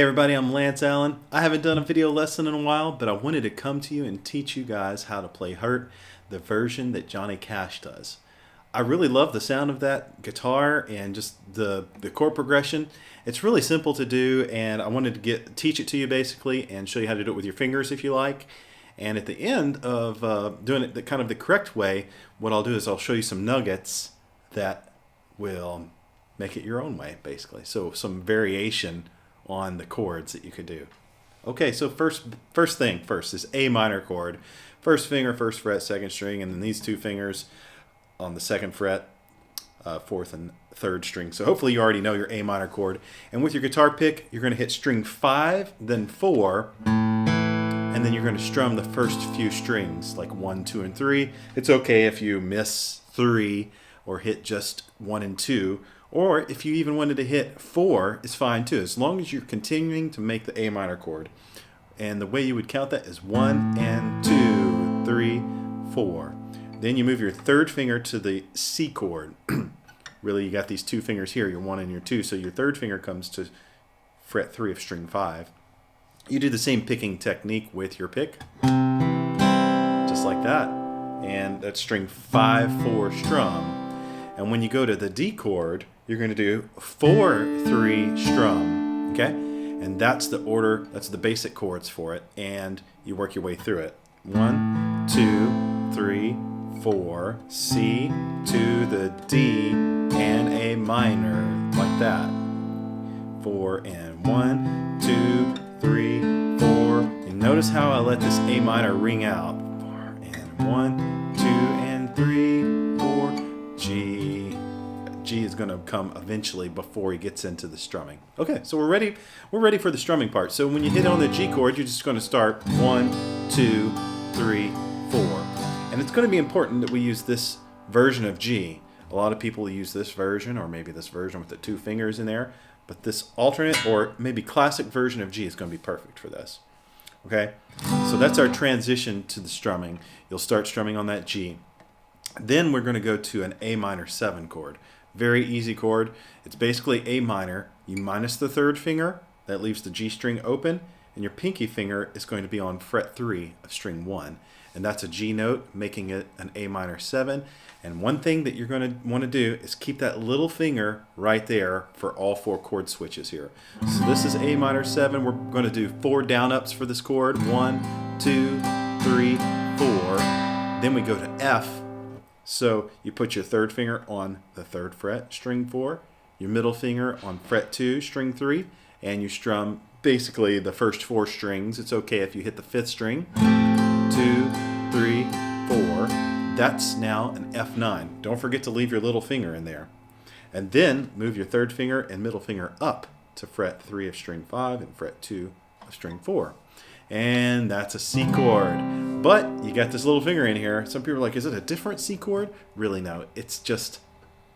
Hey everybody, I'm Lance Allen. I haven't done a video lesson in a while, but I wanted to come to you and teach you guys how to play Hurt, the version that Johnny Cash does. I really love the sound of that guitar and just the chord progression. It's really simple to do, and I wanted to teach it to you basically and show you how to do it with your fingers if you like. And at the end of doing it kind of the correct way, what I'll do is I'll show you some nuggets that will make it your own way basically. So some variation on the chords that you could do. Okay, so first thing first is A minor chord. First finger, first fret, second string, and then these two fingers on the second fret, fourth and third string. So hopefully you already know your A minor chord. And with your guitar pick, you're going to hit string 5, then 4, and then you're going to strum the first few strings, like 1, 2, and 3. It's okay if you miss 3 or hit just 1 and 2. Or if you even wanted to hit 4, it's fine too, as long as you're continuing to make the A minor chord. And the way you would count that is 1 and 2, 3, 4. Then you move your third finger to the C chord. Really, you got these two fingers here, your 1 and your 2, so your third finger comes to fret 3 of string 5. You do the same picking technique with your pick, just like that. And that's string 5, 4 strum. And when you go to the D chord, you're going to do 4, 3 strum, okay? And that's the order, that's the basic chords for it, and you work your way through it. 1, 2, 3, 4, C to the D and A minor, like that. 4 and 1, 2, 3, 4. And notice how I let this A minor ring out. 4 and 1, 2 and 3, 4, G. G is going to come eventually before he gets into the strumming. Okay, so we're ready for the strumming part. So when you hit on the G chord, you're just going to start 1, 2, 3, 4. And it's going to be important that we use this version of G. A lot of people use this version, or maybe this version with the 2 fingers in there, but this alternate or maybe classic version of G is going to be perfect for this. Okay, so that's our transition to the strumming. You'll start strumming on that G. Then we're going to go to an A minor 7 chord. Very easy chord. It's basically A minor. You minus the third finger. That leaves the G string open. And your pinky finger is going to be on fret 3 of string 1. And that's a G note, making it an A minor 7. And one thing that you're going to want to do is keep that little finger right there for all 4 chord switches here. So this is A minor 7. We're going to do 4 down ups for this chord. 1, 2, 3, 4. Then we go to F. So you put your third finger on the 3rd fret, string 4, your middle finger on fret 2, string 3, and you strum basically the first 4 strings. It's okay if you hit the 5th string. 2, 3, 4. That's now an F9. Don't forget to leave your little finger in there. And then move your third finger and middle finger up to fret 3 of string 5 and fret 2 of string 4. And that's a C chord. But you got this little finger in here. Some people are like, is it a different C chord? Really, no. It's just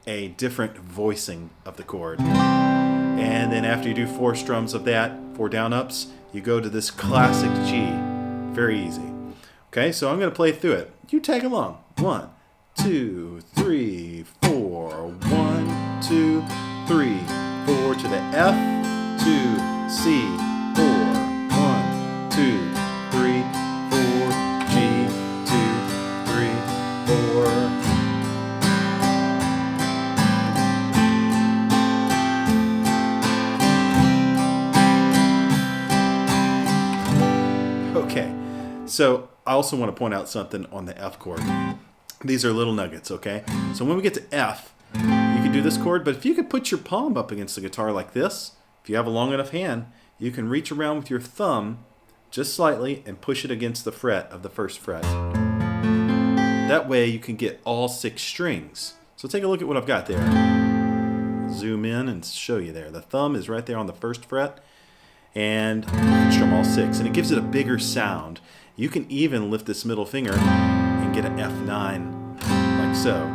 a different voicing of the chord. And then after you do 4 strums of that, 4 down ups, you go to this classic G. Very easy. Okay, so I'm going to play through it. You tag along. 1, 2, 3, 4. 1, 2, 3, 4 to the F, to C, 4. 2, 3, 4, G, 2, 3, 4. Okay, so I also want to point out something on the F chord. These are little nuggets, okay? So when we get to F, you can do this chord, but if you could put your palm up against the guitar like this, if you have a long enough hand, you can reach around with your thumb just slightly and push it against the fret of the 1st fret. That way you can get all 6 strings. So take a look at what I've got there. Zoom in and show you there. The thumb is right there on the 1st fret, and you can strum all 6, and it gives it a bigger sound. You can even lift this middle finger and get an F9 like so.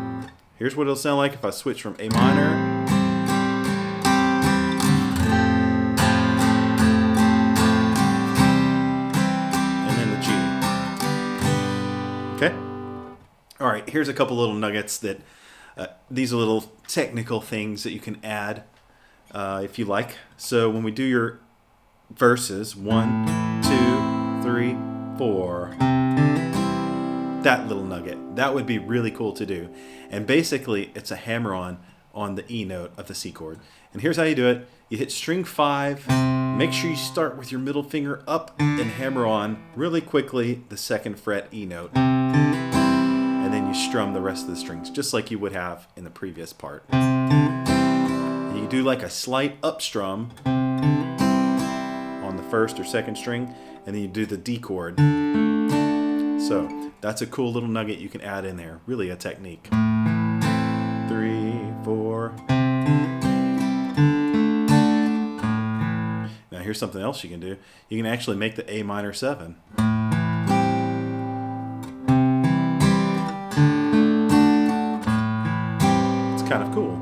Here's what it'll sound like if I switch from A minor Okay. All right, here's a couple little nuggets that these are little technical things that you can add if you like. So when we do your verses 1, 2, 3, 4. That little nugget. That would be really cool to do. And basically, it's a hammer-on the E note of the C chord. And here's how you do it. You hit string 5. Make sure you start with your middle finger up and hammer on really quickly the 2nd fret E note. And then you strum the rest of the strings, just like you would have in the previous part. And you do like a slight up strum on the 1st or 2nd string, and then you do the D chord. So that's a cool little nugget you can add in there. Really a technique. 3, 4. Now here's something else you can do. You can actually make the A minor 7. It's kind of cool.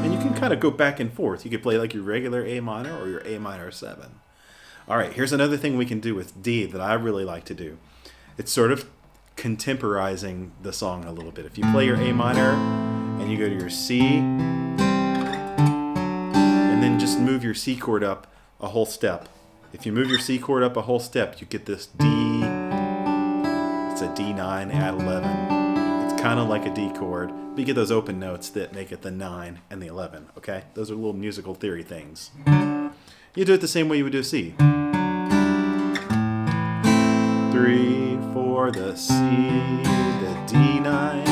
And you can kind of go back and forth. You could play like your regular A minor or your A minor 7. All right, here's another thing we can do with D that I really like to do. It's sort of contemporizing the song a little bit. If you play your A minor and you go to your C, and then just move your C chord up a whole step. If you move your C chord up a whole step, you get this D. It's a D9 add 11. It's kind of like a D chord, but you get those open notes that make it the 9 and the 11, okay? Those are little musical theory things. You do it the same way you would do a C. 3, 4, the C, the D9.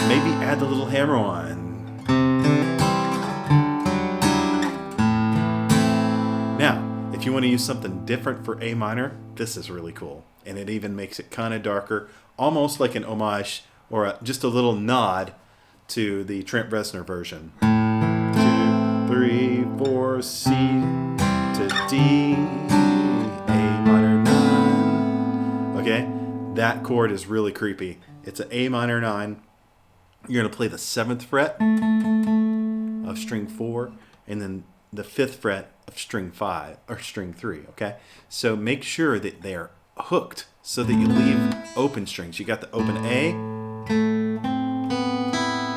Maybe add the little hammer on. Now, if you want to use something different for A minor, this is really cool. And it even makes it kind of darker, almost like an homage or just a little nod to the Trent Reznor version. 2, 3, 4, C to D, A minor 9. Okay, that chord is really creepy. It's an A minor 9. You're going to play the 7th fret of string 4 and then the 5th fret of string 5 or string 3, okay? So make sure that they are hooked so that you leave open strings. You got the open A.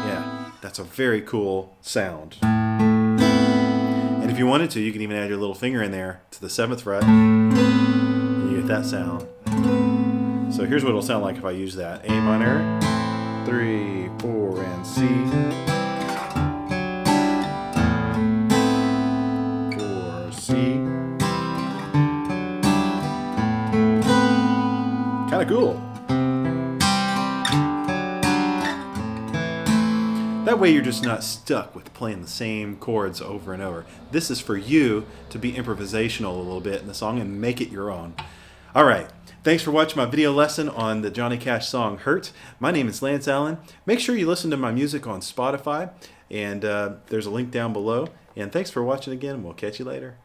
Yeah, that's a very cool sound. And if you wanted to, you can even add your little finger in there to the 7th fret and you get that sound. So here's what it'll sound like if I use that. A minor, 3, 4, and C. 4, C. Kind of cool. That way you're just not stuck with playing the same chords over and over. This is for you to be improvisational a little bit in the song and make it your own. All right. Thanks for watching my video lesson on the Johnny Cash song Hurt. My name is Lance Allen. Make sure you listen to my music on Spotify, and there's a link down below. And thanks for watching again, and we'll catch you later.